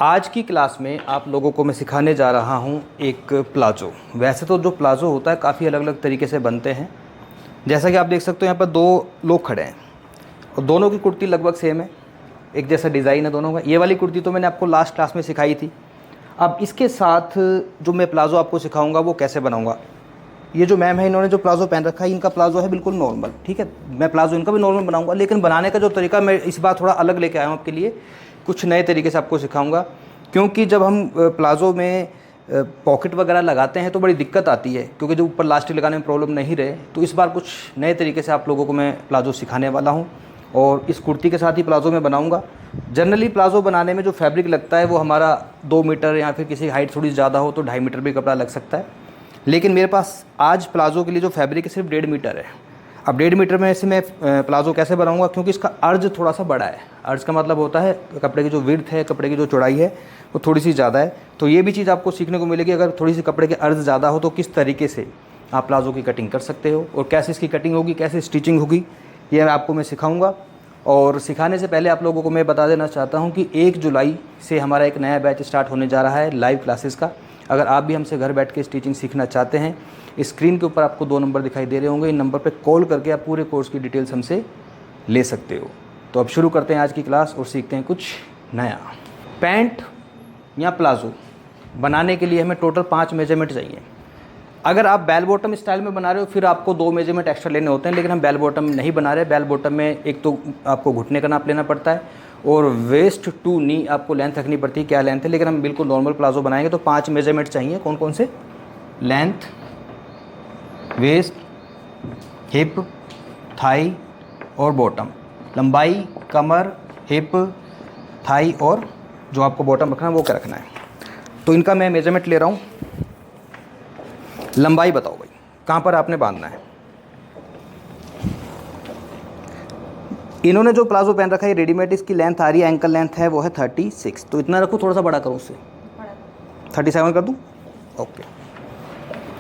आज की क्लास में आप लोगों को मैं सिखाने जा रहा हूं एक प्लाजो। वैसे तो जो प्लाजो होता है काफ़ी अलग अलग तरीके से बनते हैं। जैसा कि आप देख सकते हो यहाँ पर दो लोग खड़े हैं और दोनों की कुर्ती लगभग सेम है, एक जैसा डिज़ाइन है दोनों का। ये वाली कुर्ती तो मैंने आपको लास्ट क्लास में सिखाई थी। अब इसके साथ जो मैं प्लाजो आपको सिखाऊंगा वो कैसे बनाऊंगा। ये जो मैम है इन्होंने जो प्लाजो पहन रखा है इनका प्लाजो है बिल्कुल नॉर्मल, ठीक है। मैं प्लाजो इनका भी नॉर्मल बनाऊंगा, लेकिन बनाने का जो तरीका मैं इस बार थोड़ा अलग लेके आया हूँ आपके लिए। कुछ नए तरीके से आपको सिखाऊंगा, क्योंकि जब हम प्लाजो में पॉकेट वगैरह लगाते हैं तो बड़ी दिक्कत आती है, क्योंकि जो ऊपर लास्टिक लगाने में प्रॉब्लम नहीं रहे। तो इस बार कुछ नए तरीके से आप लोगों को मैं प्लाजो सिखाने वाला हूँ और इस कुर्ती के साथ ही प्लाजो में बनाऊँगा। जनरली प्लाजो बनाने में जो फैब्रिक लगता है वो हमारा 2 मीटर या फिर किसी हाइट थोड़ी ज़्यादा हो तो 2.5 मीटर भी कपड़ा लग सकता है, लेकिन मेरे पास आज प्लाजो के लिए जो फैब्रिक है सिर्फ 1.5 मीटर है। अब 1.5 मीटर में से मैं प्लाजो कैसे बनाऊंगा, क्योंकि इसका अर्ज थोड़ा सा बड़ा है। अर्ज का मतलब होता है कपड़े की जो विड्थ है, कपड़े की जो चौड़ाई है वो थोड़ी सी ज़्यादा है। तो ये भी चीज़ आपको सीखने को मिलेगी, अगर थोड़ी सी कपड़े के अर्ज ज़्यादा हो तो किस तरीके से आप प्लाजो की कटिंग कर सकते हो और कैसे इसकी कटिंग होगी, कैसे स्टिचिंग होगी, ये आपको मैं सिखाऊँगा। और सिखाने से पहले आप लोगों को मैं बता देना चाहता हूँ कि 1 जुलाई से हमारा एक नया बैच स्टार्ट होने जा रहा है लाइव क्लासेस का। अगर आप भी हमसे घर बैठ के स्टिचिंग सीखना चाहते हैं, स्क्रीन के ऊपर आपको 2 नंबर दिखाई दे रहे होंगे, इन नंबर पे कॉल करके आप पूरे कोर्स की डिटेल्स हमसे ले सकते हो। तो अब शुरू करते हैं आज की क्लास और सीखते हैं कुछ नया। पैंट या प्लाजो बनाने के लिए हमें टोटल 5 मेजरमेंट चाहिए। अगर आप बेल बॉटम स्टाइल में बना रहे हो फिर आपको 2 मेजरमेंट एक्स्ट्रा लेने होते हैं, लेकिन हम बेल बॉटम नहीं बना रहे। बेल बॉटम में एक तो आपको घुटने का नाप लेना पड़ता है और वेस्ट टू नी आपको लेंथ रखनी पड़ती है, क्या लेंथ है। लेकिन हम बिल्कुल नॉर्मल प्लाजो बनाएंगे तो 5 मेजरमेंट चाहिए। कौन कौन से? लेंथ, वेस्ट, हिप, थाई और बॉटम। लंबाई, कमर, हिप, थाई और जो आपको बॉटम रखना है वो क्या रखना है। तो इनका मैं मेजरमेंट ले रहा हूँ। लंबाई बताओ भाई, कहाँ पर आपने बांधना है। इन्होंने जो प्लाजो पहन रखा है रेडीमेड, इसकी लेंथ आ रही है, एंकल लेंथ है वो है 36। तो इतना रखूँ, थोड़ा सा बड़ा करूँ उससे, 37 कर दूँ। ओके,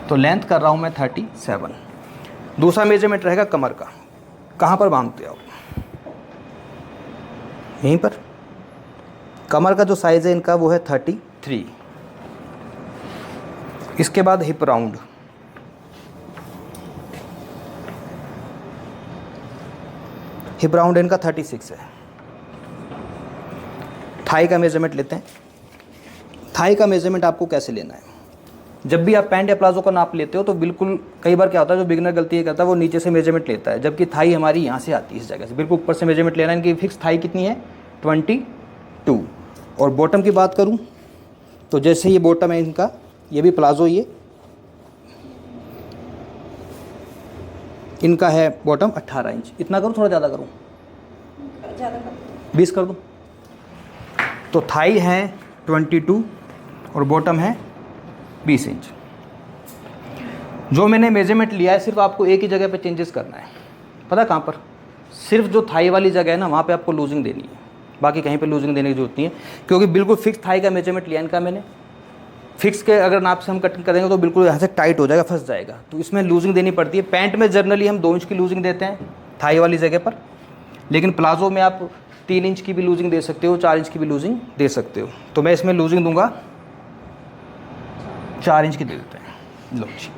तो लेंथ कर रहा हूँ मैं 37। दूसरा मेजरमेंट रहेगा कमर का। कहाँ पर बांधते हो? यहीं पर। कमर का जो साइज़ है इनका वो है 33। इसके बाद हिप राउंड। हिप राउंड इनका 36 है। थाई का मेजरमेंट लेते हैं। थाई का मेजरमेंट आपको कैसे लेना है, जब भी आप पैंट या प्लाजो का नाप लेते हो तो बिल्कुल कई बार क्या होता है, जो बिगिनर गलती ये करता है वो नीचे से मेजरमेंट लेता है, जबकि थाई हमारी यहाँ से आती है, इस जगह से बिल्कुल ऊपर से मेजरमेंट लेना है। इनकी फिक्स थाई कितनी है? 22। और बॉटम की बात करूँ तो जैसे ये बॉटम है इनका, ये भी प्लाजो, ये इनका है बॉटम 18 इंच। इतना करूँ, थोड़ा ज़्यादा करूँ? 20 कर दूँ। तो थाई है 22 और बॉटम है 20 इंच। जो मैंने मेजरमेंट लिया है सिर्फ आपको एक ही जगह पे चेंजेस करना है। पता कहाँ पर? सिर्फ जो थाई वाली जगह है ना वहाँ पे आपको लूजिंग देनी है, बाकी कहीं पे लूजिंग देने की जरूरत नहीं है, क्योंकि बिल्कुल फिक्स थाई का मेजरमेंट लिया इनका मैंने। फिक्स के अगर नाप से हम कटिंग करेंगे तो बिल्कुल यहाँ से टाइट हो जाएगा, फंस जाएगा, तो इसमें लूजिंग देनी पड़ती है। पैंट में जनरली हम 2 इंच की लूजिंग देते हैं थाई वाली जगह पर, लेकिन प्लाजो में आप 3 इंच की भी लूजिंग दे सकते हो, 4 इंच की भी लूजिंग दे सकते हो। तो मैं इसमें लूजिंग दूंगा 4 इंच की दे देते हैं। लो जी,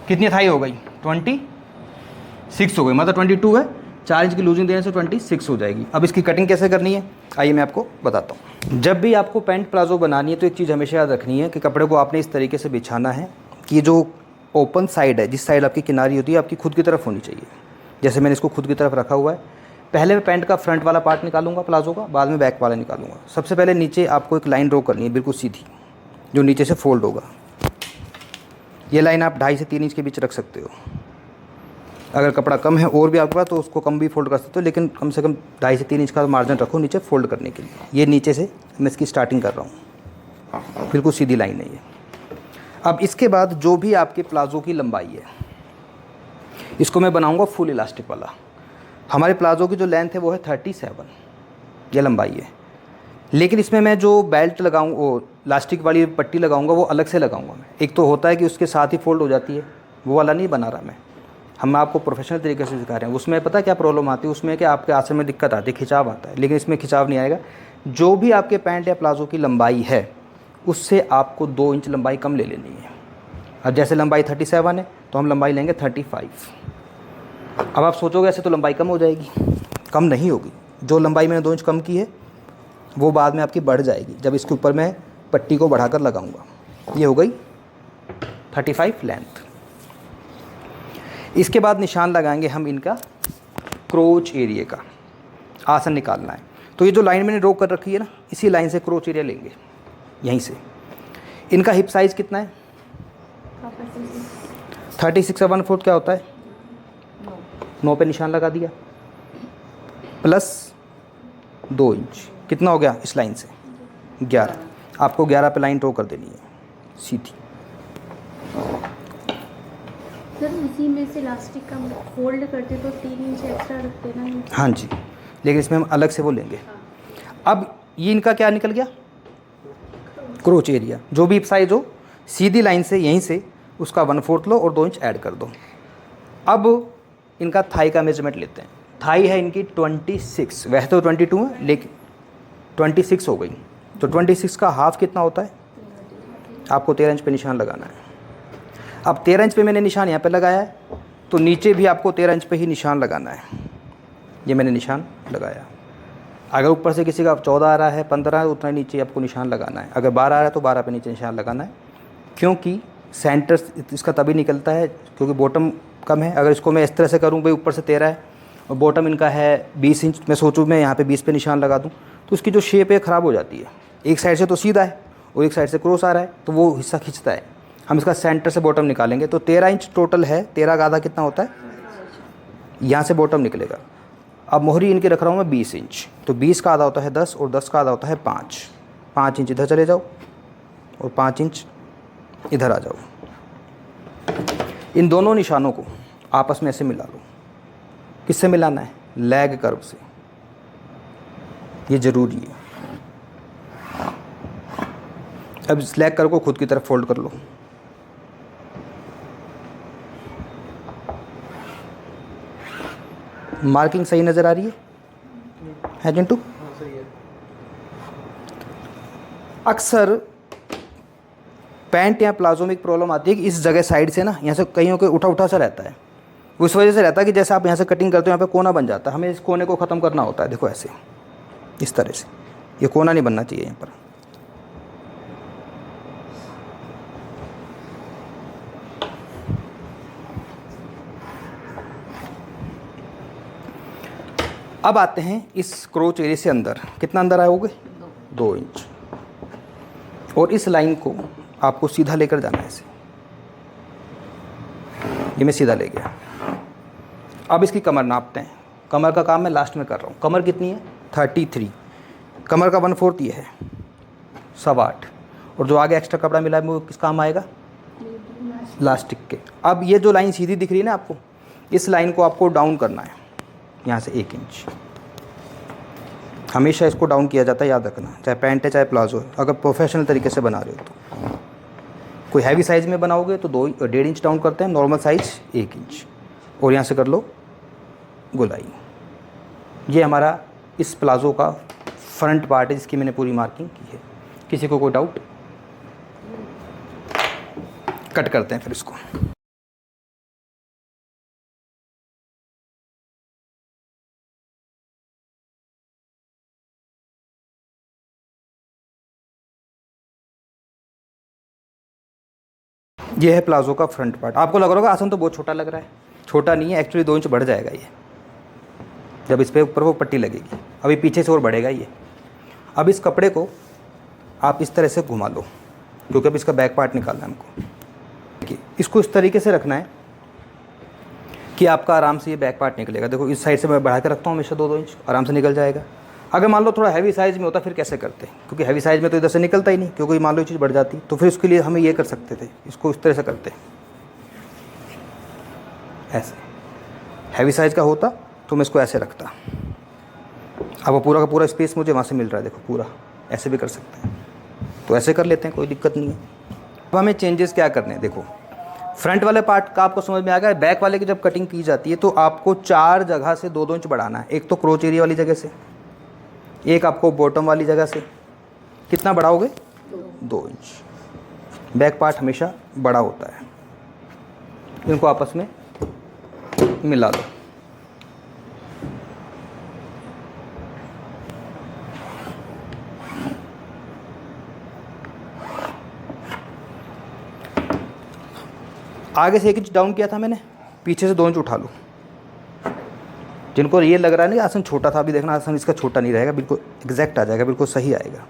कितनी थाई हो गई? 26 हो गई, मतलब 22 है, 4 इंच की लूजिंग देने से 26 हो जाएगी। अब इसकी कटिंग कैसे करनी है आइए मैं आपको बताता हूँ। जब भी आपको पैंट प्लाजो बनानी है तो एक चीज़ हमेशा याद रखनी है कि कपड़े को आपने इस तरीके से बिछाना है कि जो ओपन साइड है, जिस साइड आपकी किनारी होती है, आपकी खुद की तरफ होनी चाहिए। जैसे मैंने इसको खुद की तरफ रखा हुआ है। पहले मैं पैंट का फ्रंट वाला पार्ट निकालूंगा प्लाजो का, बाद में बैक वाला निकालूंगा। सबसे पहले नीचे आपको एक लाइन ड्रॉ करनी है बिल्कुल सीधी, जो नीचे से फोल्ड होगा। ये लाइन आप 2.5 से 3 इंच के बीच रख सकते हो। अगर कपड़ा कम है और भी आपके पास तो उसको कम भी फोल्ड कर सकते हो, लेकिन कम से कम 2.5 से 3 इंच का मार्जिन रखो नीचे फोल्ड करने के लिए। ये नीचे से मैं इसकी स्टार्टिंग कर रहा हूँ, बिल्कुल सीधी लाइन है ये। अब इसके बाद जो भी आपके प्लाजो की लंबाई है इसको मैं बनाऊँगा फुल इलास्टिक वाला। हमारे प्लाजो की जो लेंथ है वो है 37, ये लंबाई है। लेकिन इसमें मैं जो बेल्ट लगाऊँ, वो इलास्टिक वाली पट्टी लगाऊँगा वो अलग से लगाऊँगा मैं। एक तो होता है कि उसके साथ ही फोल्ड हो जाती है, वो वाला नहीं बना रहा मैं। हम आपको प्रोफेशनल तरीके से सिखा रहे हैं। उसमें पता क्या प्रॉब्लम आती है, उसमें कि आपके आसन में दिक्कत आती है, खिंचाव आता है, लेकिन इसमें खिंचाव नहीं आएगा। जो भी आपके पैंट या प्लाजो की लंबाई है उससे आपको 2 इंच लंबाई कम ले लेनी है। अब जैसे लंबाई 37 है तो हम लंबाई लेंगे 35। अब आप सोचोगे ऐसे तो लंबाई कम हो जाएगी, कम नहीं होगी। जो लंबाई मैंने 2 इंच कम की है वो बाद में आपकी बढ़ जाएगी जब इसके ऊपर मैं पट्टी को बढ़ाकर लगाऊंगा। ये हो गई 35 लेंथ। इसके बाद निशान लगाएंगे हम इनका क्रोच एरिया का। आसन निकालना है तो ये जो लाइन मैंने ड्रॉ कर रखी है ना, इसी लाइन से क्रोच एरिया लेंगे यहीं से। इनका हिप साइज़ कितना है? 36 का 1/4 क्या होता है? 9 पे निशान लगा दिया प्लस 2 इंच, कितना हो गया इस लाइन से? 11। आपको 11 पे लाइन ड्रॉ कर देनी है सीधी। सर उसी में से इलास्टिक का फोल्ड करते तो 3 इंच एक्स्ट्रा रखते ना। हाँ जी, लेकिन इसमें हम अलग से वो लेंगे। अब ये इनका क्या निकल गया? Crotch area. जो भी साइज हो सीधी लाइन से यहीं से उसका 1/4 लो और 2 इंच ऐड कर दो। अब इनका थाई का मेजरमेंट लेते हैं। थाई है इनकी 26, वैसे तो 22 है लेकिन 26 हो गई। तो 26 का हाफ कितना होता है? आपको 13 इंच पे निशान लगाना है। अब 13 इंच पे मैंने निशान यहाँ पे लगाया है तो नीचे भी आपको 13 इंच पे ही निशान लगाना है। ये मैंने निशान लगाया। अगर ऊपर से किसी का 14 आ रहा है, 15 है, उतना नीचे आपको निशान लगाना है। अगर 12 आ रहा है तो 12 पे नीचे निशान लगाना है, क्योंकि सेंटर इसका तभी निकलता है क्योंकि बॉटम कम है। अगर इसको मैं इस तरह से करूँ भाई, ऊपर से 13 है और बॉटम इनका है 20 इंच, मैं सोचूँ मैं यहाँ पे 20 पे निशान लगा दूँ तो उसकी जो शेप है ख़राब हो जाती है। एक साइड से तो सीधा है और एक साइड से क्रॉस आ रहा है तो वो हिस्सा खींचता है। हम इसका सेंटर से बॉटम निकालेंगे तो 13 इंच टोटल है। 13 का आधा कितना होता है? यहाँ से बॉटम निकलेगा। अब मोहरी इनकी रख रहा हूँ मैं 20 इंच, तो 20 का आधा होता है 10 और 10 का आधा होता है 5। 5 इंच इधर चले जाओ और 5 इंच इधर आ जाओ। इन दोनों निशानों को आपस में ऐसे मिला लो। किससे मिलाना है? लेग कर्व से। ये ज़रूरी है। अब इस लेग कर्व को खुद की तरफ फोल्ड कर लो। मार्किंग सही नज़र आ रही है चिंटू? अक्सर पैंट या प्लाजो में एक प्रॉब्लम आती है कि इस जगह साइड से ना यहाँ से कहीं के उठा उठा सा रहता है। उस वजह से रहता है कि जैसे आप यहाँ से कटिंग करते हो यहाँ पे कोना बन जाता है। हमें इस कोने को ख़त्म करना होता है। देखो ऐसे इस तरह से, ये कोना नहीं बनना चाहिए यहाँ पर। अब आते हैं इस क्रोच एरिया से अंदर। कितना अंदर आए होगे? 2 इंच। और इस लाइन को आपको सीधा लेकर जाना है ऐसे। ये मैं सीधा ले गया। अब इसकी कमर नापते हैं। कमर का काम मैं लास्ट में कर रहा हूँ। कमर कितनी है? 33। कमर का 1/4 ये है 8.25। और जो आगे एक्स्ट्रा कपड़ा मिला है वो किस काम आएगा? लास्टिक के। अब ये जो लाइन सीधी दिख रही है ना आपको, इस लाइन को आपको डाउन करना है यहाँ से 1 इंच। हमेशा इसको डाउन किया जाता है, याद रखना, चाहे पैंट है चाहे प्लाजो है। अगर प्रोफेशनल तरीके से बना रहे हो तो कोई हैवी साइज़ में बनाओगे तो 1.5 इंच डाउन करते हैं, नॉर्मल साइज़ 1 इंच। और यहाँ से कर लो गोलाई। ये हमारा इस प्लाजो का फ्रंट पार्ट है जिसकी मैंने पूरी मार्किंग की है। किसी को कोई डाउट? कट करते हैं फिर इसको। ये है प्लाजो का फ्रंट पार्ट। आपको लग रहा होगा आसन तो बहुत छोटा लग रहा है। छोटा नहीं है, एक्चुअली 2 इंच बढ़ जाएगा ये जब इस पे ऊपर वो पट्टी लगेगी। अभी पीछे से और बढ़ेगा ये। अब इस कपड़े को आप इस तरह से घुमा लो क्योंकि अब इसका बैक पार्ट निकालना है हमको। देखिए इसको इस तरीके से रखना है कि आपका आराम से ये बैक पार्ट निकलेगा। देखो इस साइड से मैं बढ़ा कर रखता हूँ हमेशा 2-2 इंच, आराम से निकल जाएगा। अगर मान लो थोड़ा हैवी साइज़ में होता फिर कैसे करते? क्योंकि हैवी साइज़ में तो इधर से निकलता ही नहीं, क्योंकि मान लो ये चीज़ बढ़ जाती तो फिर उसके लिए हमें ये कर सकते थे, इसको इस तरह से करते। ऐसे हैवी साइज़ का होता तो मैं इसको ऐसे रखता। अब वो पूरा का पूरा स्पेस मुझे वहाँ से मिल रहा है, देखो पूरा ऐसे भी कर सकते हैं। तो ऐसे कर लेते हैं, कोई दिक्कत नहीं है। अब हमें चेंजेस क्या करने हैं? देखो फ्रंट वाले पार्ट का आपको समझ में आ गया। बैक वाले की जब कटिंग की जाती है तो आपको 4 जगह से 2-2 इंच बढ़ाना है। एक तो क्रोच एरिया वाली जगह से, एक आपको बॉटम वाली जगह से कितना बढ़ाओगे? 2 इंच। बैक पार्ट हमेशा बड़ा होता है। इनको आपस में मिला दो। आगे से 1 इंच डाउन किया था मैंने, पीछे से 2 इंच उठा लो। जिनको ये लग रहा है ना आसन छोटा था, अभी देखना आसन इसका छोटा नहीं रहेगा, बिल्कुल एग्जैक्ट आ जाएगा, बिल्कुल सही आएगा।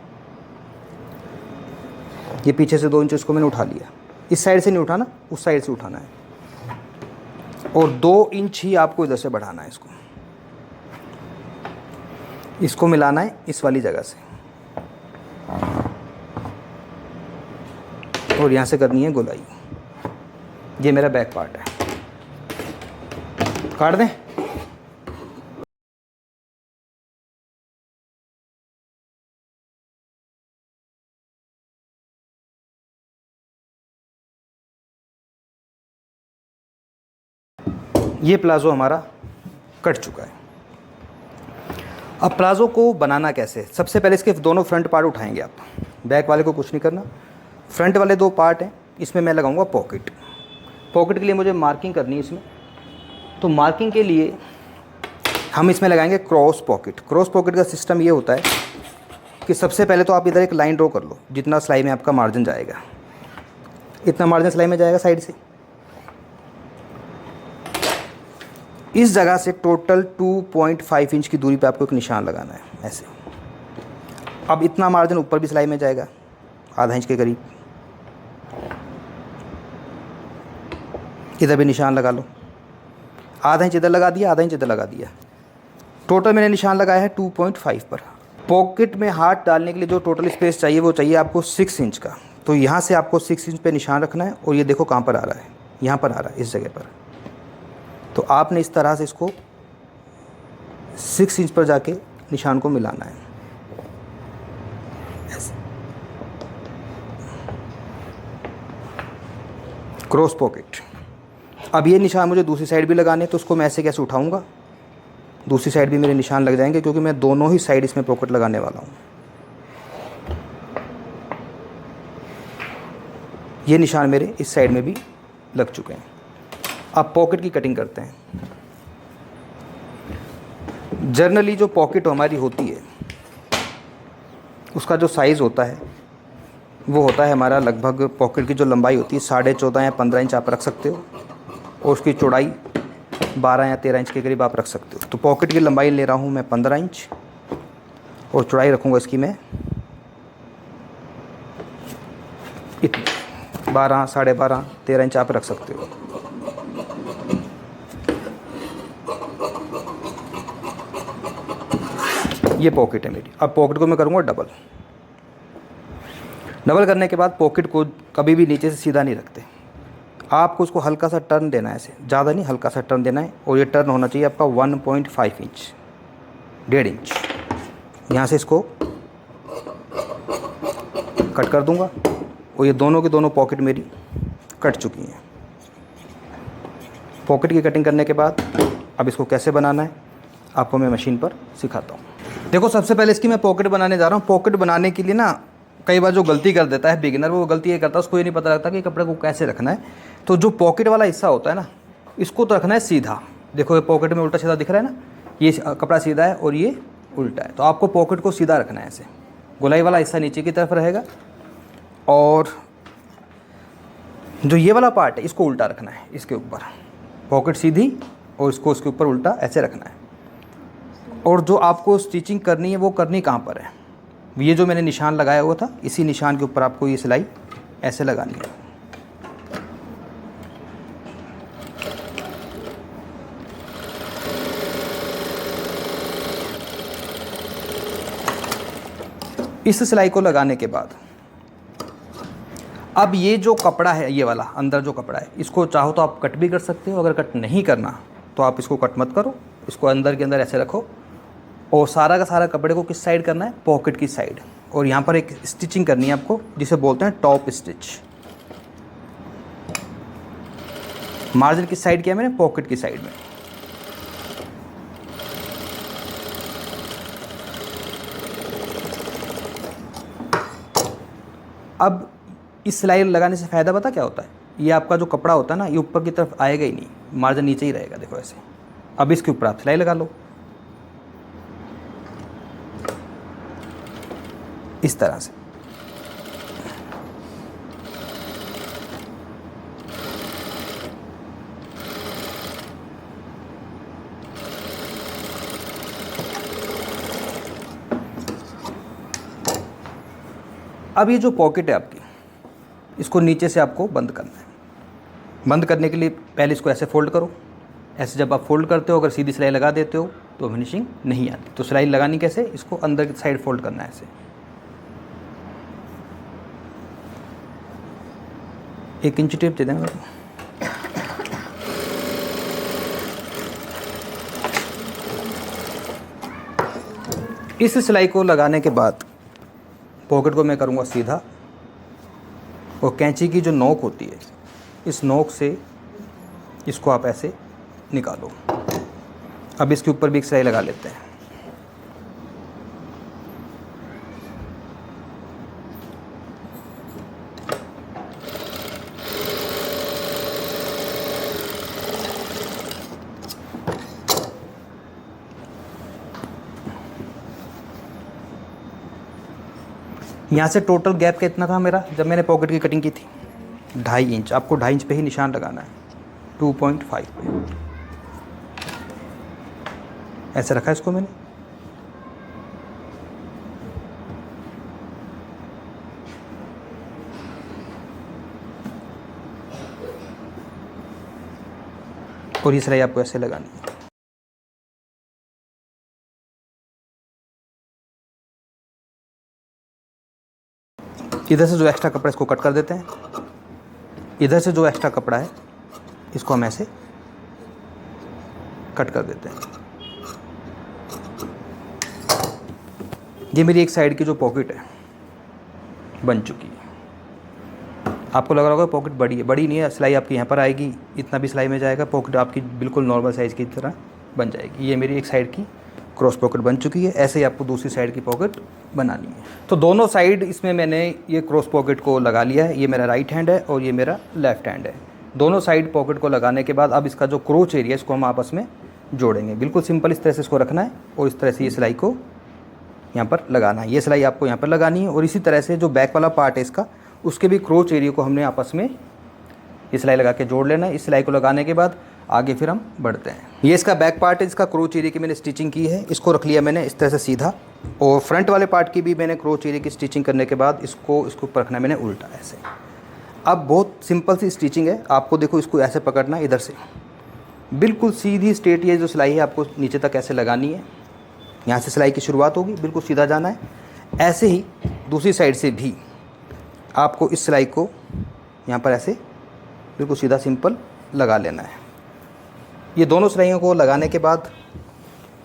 ये पीछे से 2 इंच इसको मैंने उठा लिया। इस साइड से नहीं उठाना, उस साइड से उठाना है। और 2 इंच ही आपको इधर से बढ़ाना है। इसको मिलाना है इस वाली जगह से, और यहाँ से करनी है गोलाई। ये मेरा बैक पार्ट है। काट दें। ये प्लाज़ो हमारा कट चुका है। अब प्लाज़ो को बनाना कैसे? सबसे पहले इसके दोनों फ्रंट पार्ट उठाएंगे आप। बैक वाले को कुछ नहीं करना। फ्रंट वाले 2 पार्ट हैं, इसमें मैं लगाऊंगा पॉकेट। पॉकेट के लिए मुझे मार्किंग करनी है इसमें, तो मार्किंग के लिए हम इसमें लगाएंगे क्रॉस पॉकेट। क्रॉस पॉकेट का सिस्टम ये होता है कि सबसे पहले तो आप इधर एक लाइन ड्रॉ कर लो, जितना सिलाई में आपका मार्जिन जाएगा, इतना मार्जिन सिलाई में जाएगा साइड से। इस जगह से टोटल 2.5 इंच की दूरी पे आपको एक निशान लगाना है, ऐसे। अब इतना मार्जिन ऊपर भी सिलाई में जाएगा, आधा इंच के करीब। इधर भी निशान लगा लो, आधा इंच इधर लगा दिया, आधा इंच इधर लगा दिया। टोटल मैंने निशान लगाया है 2.5 पर। पॉकेट में हाथ डालने के लिए जो टोटल स्पेस चाहिए वो चाहिए आपको 6 इंच का। तो यहाँ से आपको 6 इंच पे निशान रखना है, और ये देखो कहाँ पर आ रहा है, यहाँ पर आ रहा है, इस जगह पर। तो आपने इस तरह से इसको 6 इंच पर जाके निशान को मिलाना है, ऐसे। Cross pocket. अब ये निशान मुझे दूसरी साइड भी लगाने, तो उसको मैं ऐसे कैसे उठाऊंगा? दूसरी साइड भी मेरे निशान लग जाएंगे, क्योंकि मैं दोनों ही साइड इसमें पॉकेट लगाने वाला हूँ। ये निशान मेरे इस साइड में भी लग चुके हैं। अब पॉकेट की कटिंग करते हैं। जनरली जो पॉकेट हमारी होती है उसका जो साइज़ होता है वो होता है हमारा, लगभग पॉकेट की जो लंबाई होती है 14.5 या 15 इंच आप रख सकते हो, और उसकी चौड़ाई 12 या 13 इंच के करीब आप रख सकते हो। तो पॉकेट की लंबाई ले रहा हूँ मैं 15 इंच, और चौड़ाई रखूँगा इसकी मैं इतनी 12, 12.5, 13 इंच आप रख सकते हो। ये पॉकेट है मेरी। अब पॉकेट को मैं करूँगा डबल। डबल करने के बाद पॉकेट को कभी भी नीचे से सीधा नहीं रखते, आपको उसको हल्का सा टर्न देना है, ऐसे, ज़्यादा नहीं, हल्का सा टर्न देना है। और ये टर्न होना चाहिए आपका 1.5 इंच, 1.5 इंच। यहाँ से इसको कट कर दूँगा, और ये दोनों की दोनों पॉकेट मेरी कट चुकी हैं। पॉकेट की कटिंग करने के बाद अब इसको कैसे बनाना है आपको मैं मशीन पर सिखाता हूँ। देखो, सबसे पहले इसकी मैं पॉकेट बनाने जा रहा हूँ। पॉकेट बनाने के लिए ना कई बार जो गलती कर देता है बिगिनर, वो गलती ये करता है, उसको ये नहीं पता लगता कि कपड़े को कैसे रखना है। तो जो पॉकेट वाला हिस्सा होता है ना, इसको तो रखना है सीधा। देखो ये पॉकेट में उल्टा सीधा दिख रहा है ना, ये कपड़ा सीधा है और ये उल्टा है। तो आपको पॉकेट को सीधा रखना है, ऐसे। गोलाई वाला हिस्सा नीचे की तरफ रहेगा, और जो ये वाला पार्ट है इसको उल्टा रखना है, इसके ऊपर। पॉकेट सीधी और इसको उसके ऊपर उल्टा ऐसे रखना है। और जो आपको स्टिचिंग करनी है वो करनी कहाँ पर है? ये जो मैंने निशान लगाया हुआ था, इसी निशान के ऊपर आपको ये सिलाई ऐसे लगानी है। इस सिलाई को लगाने के बाद अब ये जो कपड़ा है, ये वाला अंदर जो कपड़ा है, इसको चाहो तो आप कट भी कर सकते हो। अगर कट नहीं करना तो आप इसको कट मत करो, इसको अंदर के अंदर ऐसे रखो। और सारा का सारा कपड़े को किस साइड करना है? पॉकेट की साइड। और यहाँ पर एक स्टिचिंग करनी है आपको, जिसे बोलते हैं टॉप स्टिच। मार्जिन किस साइड किया मैंने? पॉकेट की साइड में। अब इस सिलाई लगाने से फ़ायदा पता क्या होता है, ये आपका जो कपड़ा होता है ना, ये ऊपर की तरफ आएगा ही नहीं, मार्जिन नीचे ही रहेगा। देखो ऐसे। अब इसके ऊपर आप सिलाई लगा लो इस तरह से। अब ये जो पॉकेट है आपकी, इसको नीचे से आपको बंद करना है। बंद करने के लिए पहले इसको ऐसे फोल्ड करो। ऐसे जब आप फोल्ड करते हो, अगर सीधी सिलाई लगा देते हो तो फिनिशिंग नहीं आती। तो सिलाई लगानी कैसे, इसको अंदर की साइड फोल्ड करना है ऐसे। एक इंच टेप दे देंगे। इस सिलाई को लगाने के बाद पॉकेट को मैं करूँगा सीधा, और कैंची की जो नोक होती है, इस नोक से इसको आप ऐसे निकालो। अब इसके ऊपर भी एक सिलाई लगा लेते हैं। यहाँ से टोटल गैप कितना था मेरा जब मैंने पॉकेट की कटिंग की थी, 2.5 इंच। आपको 2.5 इंच पे ही निशान लगाना है, 2.5 पे ऐसे रखा है इसको मैंने। और ये सिलाई आपको ऐसे लगानी है। इधर से जो एक्स्ट्रा कपड़ा इसको कट कर देते हैं। इधर से जो एक्स्ट्रा कपड़ा है इसको हम ऐसे कट कर देते हैं। ये मेरी एक साइड की जो पॉकेट है बन चुकी है। आपको लग रहा होगा पॉकेट बड़ी है, बड़ी नहीं है। सिलाई आपकी यहाँ पर आएगी, इतना भी सिलाई में जाएगा, पॉकेट आपकी बिल्कुल नॉर्मल साइज़ की तरह बन जाएगी। ये मेरी एक साइड की क्रॉस पॉकेट बन चुकी है। ऐसे ही आपको दूसरी साइड की पॉकेट बनानी है। तो दोनों साइड इसमें मैंने ये क्रॉस पॉकेट को लगा लिया है। ये मेरा राइट हैंड है और ये मेरा लेफ्ट हैंड है। दोनों साइड पॉकेट को लगाने के बाद अब इसका जो क्रोच एरिया इसको हम आपस में जोड़ेंगे। बिल्कुल सिंपल इस तरह से इसको रखना है और इस तरह से ये सिलाई को यहाँ पर लगाना है। ये सिलाई आपको यहाँ पर लगानी है। और इसी तरह से जो बैक वाला पार्ट है इसका, उसके भी क्रोच एरिया को हमने आपस में ये सिलाई लगा के जोड़ लेना है। इस सिलाई को लगाने के बाद आगे फिर हम बढ़ते हैं। ये इसका बैक पार्ट है, इसका क्रोच एरिया की मैंने स्टिचिंग की है। इसको रख लिया मैंने इस तरह से सीधा, और फ्रंट वाले पार्ट की भी मैंने क्रोच एरिया की स्टिचिंग करने के बाद इसको ऊपर रखना है मैंने उल्टा ऐसे। अब बहुत सिंपल सी स्टिचिंग है। आपको देखो इसको ऐसे पकड़ना है, इधर से बिल्कुल सीधी स्ट्रेट ये जो सिलाई है आपको नीचे तक ऐसे लगानी है। यहाँ से सिलाई की शुरुआत होगी, बिल्कुल सीधा जाना है। ऐसे ही दूसरी साइड से भी आपको इस सिलाई को यहाँ पर ऐसे बिल्कुल सीधा सिंपल लगा लेना है। ये दोनों सिलाइयों को लगाने के बाद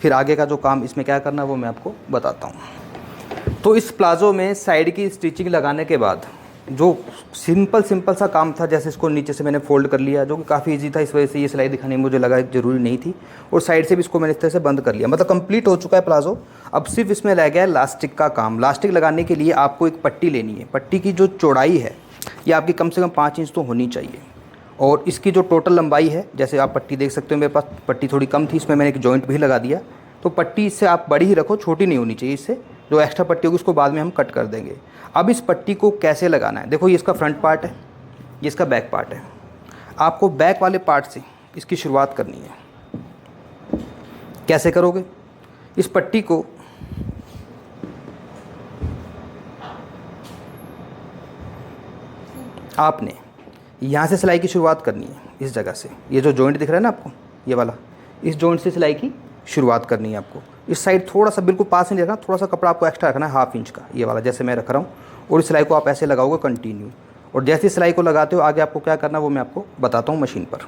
फिर आगे का जो काम इसमें क्या करना है वो मैं आपको बताता हूँ। तो इस प्लाज़ो में साइड की स्टिचिंग लगाने के बाद जो सिंपल सा काम था, जैसे इसको नीचे से मैंने फोल्ड कर लिया, जो कि काफ़ी इजी था, इस वजह से ये सिलाई दिखाने में मुझे लगा ज़रूरी नहीं थी। और साइड से भी इसको मैंने इस तरह से बंद कर लिया, मतलब कंप्लीट हो चुका है प्लाज़ो। अब सिर्फ इसमें रह गया है लास्टिक का काम। लास्टिक लगाने के लिए आपको एक पट्टी लेनी है। पट्टी की जो चौड़ाई है ये आपकी कम से कम 5 इंच तो होनी चाहिए। और इसकी जो टोटल लंबाई है, जैसे आप पट्टी देख सकते हो, मेरे पास पट्टी थोड़ी कम थी, इसमें मैंने एक जॉइंट भी लगा दिया। तो पट्टी इससे आप बड़ी ही रखो, छोटी नहीं होनी चाहिए। इससे जो एक्स्ट्रा पट्टी होगी उसको बाद में हम कट कर देंगे। अब इस पट्टी को कैसे लगाना है, देखो ये इसका फ्रंट पार्ट है, ये इसका बैक पार्ट है। आपको बैक वाले पार्ट से इसकी शुरुआत करनी है। कैसे करोगे, इस पट्टी को आपने यहाँ से सिलाई की शुरुआत करनी है, इस जगह से। ये जो जॉइंट दिख रहा है ना आपको, ये वाला, इस जॉइंट से सिलाई की शुरुआत करनी है आपको। इस साइड थोड़ा सा बिल्कुल पास नहीं रखना, थोड़ा सा कपड़ा आपको एक्स्ट्रा रखना है, 1/2 इंच का, ये वाला जैसे मैं रख रहा हूँ। और इस सिलाई को आप ऐसे लगाओगे कंटिन्यू। और जैसे सिलाई को लगाते हो आगे आपको क्या करना है वो मैं आपको बताता हूँ मशीन पर।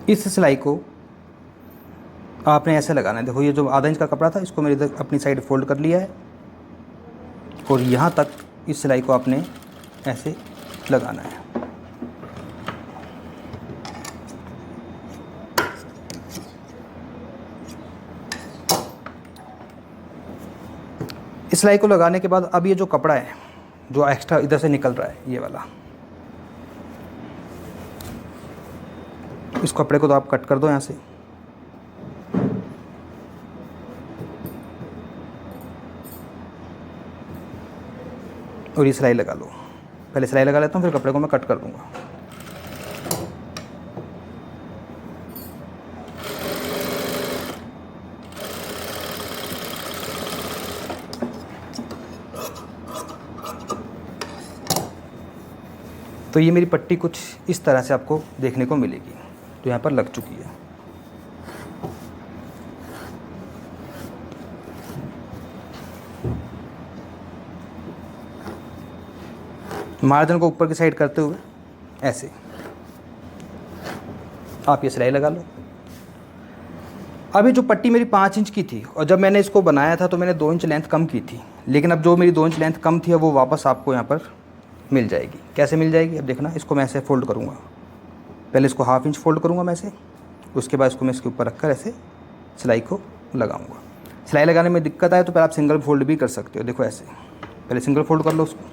इस सिलाई को आपने ऐसे लगाना है। देखो ये जो 1/2 इंच का कपड़ा था इसको मैंने इधर अपनी साइड फोल्ड कर लिया है, और यहाँ तक इस सिलाई को आपने ऐसे लगाना है। इस सिलाई को लगाने के बाद अब ये जो कपड़ा है जो एक्स्ट्रा इधर से निकल रहा है ये वाला, इस कपड़े को तो आप कट कर दो यहाँ से। और ये सिलाई लगा लो। पहले सिलाई लगा लेता हूँ, फिर कपड़े को मैं कट कर दूँगा। तो ये मेरी पट्टी कुछ इस तरह से आपको देखने को मिलेगी, तो यहाँ पर लग चुकी है। मार्जिन को ऊपर की साइड करते हुए ऐसे आप ये सिलाई लगा लो। अभी जो पट्टी मेरी 5 इंच की थी और जब मैंने इसको बनाया था तो मैंने 2 इंच लेंथ कम की थी, लेकिन अब जो मेरी 2 इंच लेंथ कम थी वो वापस आपको यहाँ पर मिल जाएगी। कैसे मिल जाएगी अब देखना। इसको मैं ऐसे फोल्ड करूँगा, पहले इसको 1/2 इंच फोल्ड करूँगा मैं ऐसे, उसके बाद इसको मैं इसके ऊपर रखकर ऐसे सिलाई को लगाऊँगा। सिलाई लगाने में दिक्कत आए तो पहले आप सिंगल फोल्ड भी कर सकते हो। देखो ऐसे पहले सिंगल फोल्ड कर लो उसको,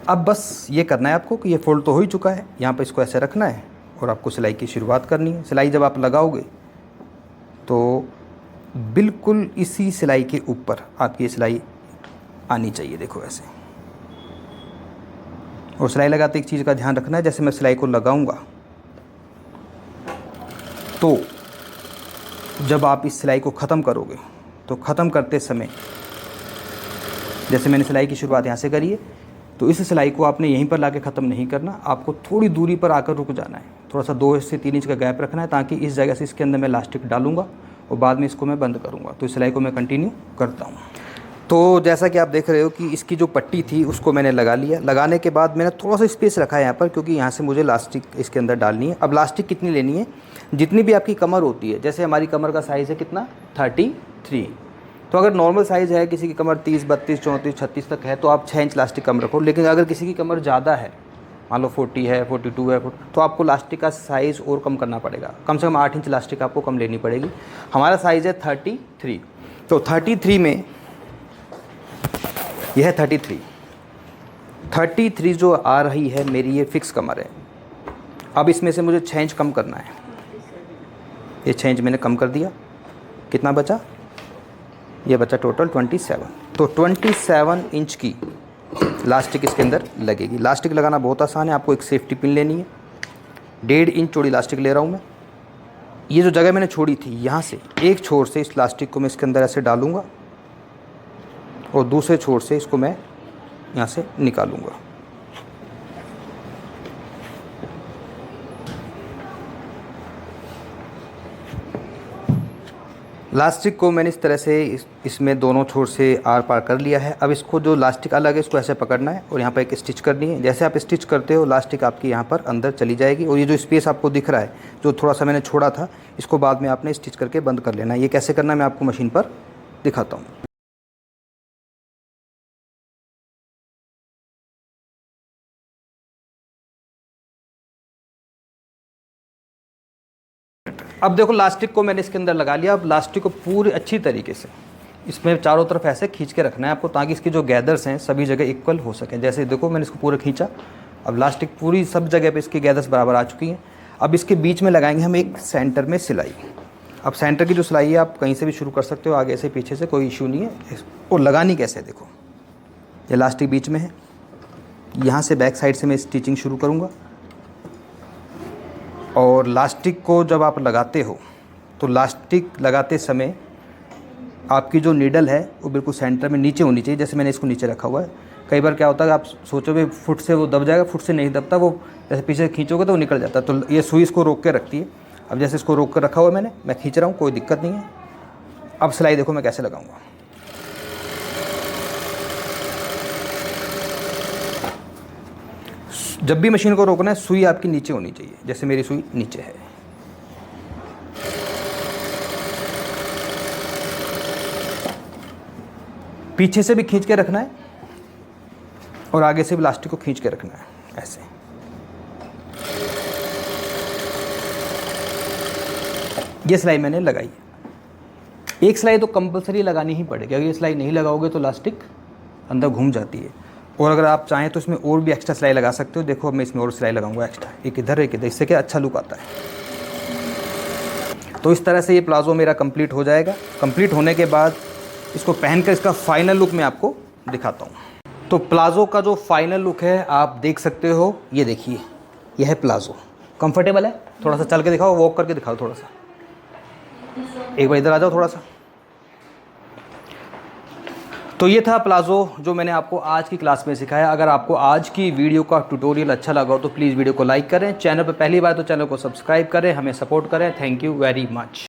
अब बस ये करना है आपको कि ये फोल्ड तो हो ही चुका है, यहाँ पर इसको ऐसे रखना है और आपको सिलाई की शुरुआत करनी है। सिलाई जब आप लगाओगे तो बिल्कुल इसी सिलाई के ऊपर आपकी सिलाई आनी चाहिए। देखो ऐसे। और सिलाई लगाते एक चीज़ का ध्यान रखना है, जैसे मैं सिलाई को लगाऊंगा तो जब आप इस सिलाई को ख़त्म करोगे तो ख़त्म करते समय जैसे मैंने सिलाई की शुरुआत यहाँ से करी है, तो इस सिलाई को आपने यहीं पर लाके ख़त्म नहीं करना, आपको थोड़ी दूरी पर आकर रुक जाना है। थोड़ा सा 2 से 3 इंच का गैप रखना है ताकि इस जगह से इसके अंदर मैं इलास्टिक डालूंगा और बाद में इसको मैं बंद करूंगा। तो इस सिलाई को मैं कंटिन्यू करता हूँ। तो जैसा कि आप देख रहे हो कि इसकी जो पट्टी थी उसको मैंने लगा लिया। लगाने के बाद मैंने थोड़ा सा स्पेस रखा है यहाँ पर, क्योंकि यहाँ से मुझे इलास्टिक इसके अंदर डालनी है। अब इलास्टिक कितनी लेनी है, जितनी भी आपकी कमर होती है। जैसे हमारी कमर का साइज़ है कितना 33, तो अगर नॉर्मल साइज़ है, किसी की कमर 30, 32, 34, 36 तक है तो आप 6 इंच इलास्टिक कम रखो। लेकिन अगर किसी की कमर ज़्यादा है, मान लो 40 है, 42 है, तो आपको इलास्टिक का साइज़ और कम करना पड़ेगा। कम से कम 8 इंच इलास्टिक आपको कम लेनी पड़ेगी। हमारा साइज़ है 33, तो 33 में यह है 33 जो आ रही है मेरी, ये फिक्स कमर है। अब इसमें से मुझे 6 इंच कम करना है। ये 6 इंच मैंने कम कर दिया। कितना बचा, ये बचा टोटल 27। तो 27 इंच की इलास्टिक इसके अंदर लगेगी। इलास्टिक लगाना बहुत आसान है। आपको एक सेफ्टी पिन लेनी है, 1.5 इंच चौड़ी इलास्टिक ले रहा हूँ मैं। ये जो जगह मैंने छोड़ी थी, यहाँ से एक छोर से इस इलास्टिक को मैं इसके अंदर ऐसे डालूँगा और दूसरे छोर से इसको मैं यहाँ से निकालूँगा। इलास्टिक को मैंने इस तरह से इसमें दोनों छोर से आर पार कर लिया है। अब इसको जो इलास्टिक अलग है इसको ऐसे पकड़ना है और यहाँ पर एक स्टिच करनी है। जैसे आप स्टिच करते हो इलास्टिक आपकी यहाँ पर अंदर चली जाएगी और ये जो स्पेस आपको दिख रहा है जो थोड़ा सा मैंने छोड़ा था, इसको बाद में आपने स्टिच करके बंद कर लेना है। ये कैसे करना है मैं आपको मशीन पर दिखाता हूँ। अब देखो इलास्टिक को मैंने इसके अंदर लगा लिया। अब इलास्टिक को पूरी अच्छी तरीके से इसमें चारों तरफ ऐसे खींच के रखना है आपको, ताकि इसकी जो गैदर्स हैं सभी जगह इक्वल हो सकें। जैसे देखो मैंने इसको पूरा खींचा, अब इलास्टिक पूरी सब जगह पे इसकी गैदर्स बराबर आ चुकी हैं। अब इसके बीच में लगाएंगे हम एक सेंटर में सिलाई। अब सेंटर की जो सिलाई है आप कहीं से भी शुरू कर सकते हो, आगे से पीछे से, कोई इशू नहीं है। और लगानी कैसे है, देखो ये इलास्टिक बीच में है, यहाँ से बैक साइड से मैं स्टिचिंग शुरू करूँगा। और इलास्टिक को जब आप लगाते हो तो इलास्टिक लगाते समय आपकी जो नीडल है वो बिल्कुल सेंटर में नीचे होनी चाहिए। जैसे मैंने इसको नीचे रखा हुआ है। कई बार क्या होता है आप सोचोगे फुट से वो दब जाएगा, फुट से नहीं दबता, वो जैसे पीछे खींचोगे तो वो निकल जाता है। तो ये सुई इसको रोक के रखती है। अब जैसे इसको रोक कर रखा हुआ है मैं खींच रहा हूँ, कोई दिक्कत नहीं है। अब सिलाई देखो मैं कैसे लगाऊंगा। जब भी मशीन को रोकना है सुई आपकी नीचे होनी चाहिए, जैसे मेरी सुई नीचे है। पीछे से भी खींच के रखना है और आगे से भी इलास्टिक को खींच के रखना है ऐसे। ये सिलाई मैंने लगाई। एक सिलाई तो कंपलसरी लगानी ही पड़ेगी, अगर ये सिलाई नहीं लगाओगे तो इलास्टिक अंदर घूम जाती है। और अगर आप चाहें तो इसमें और भी एक्स्ट्रा सिलाई लगा सकते हो। देखो मैं इसमें और सिलाई लगाऊंगा एक्स्ट्रा, एक इधर एक इधर, इससे क्या अच्छा लुक आता है। तो इस तरह से ये प्लाज़ो मेरा कंप्लीट हो जाएगा। कंप्लीट होने के बाद इसको पहनकर इसका फाइनल लुक मैं आपको दिखाता हूँ। तो प्लाज़ो का जो फाइनल लुक है आप देख सकते हो, ये देखिए, यह है प्लाज़ो। कंफर्टेबल है, थोड़ा सा चल के दिखाओ, वॉक करके दिखाओ थोड़ा सा, एक बार इधर आ जाओ थोड़ा सा। तो ये था प्लाज़ो जो मैंने आपको आज की क्लास में सिखाया। अगर आपको आज की वीडियो का ट्यूटोरियल अच्छा लगा हो तो प्लीज़ वीडियो को लाइक करें, चैनल पर पहली बार तो चैनल को सब्सक्राइब करें, हमें सपोर्ट करें। Thank you very much.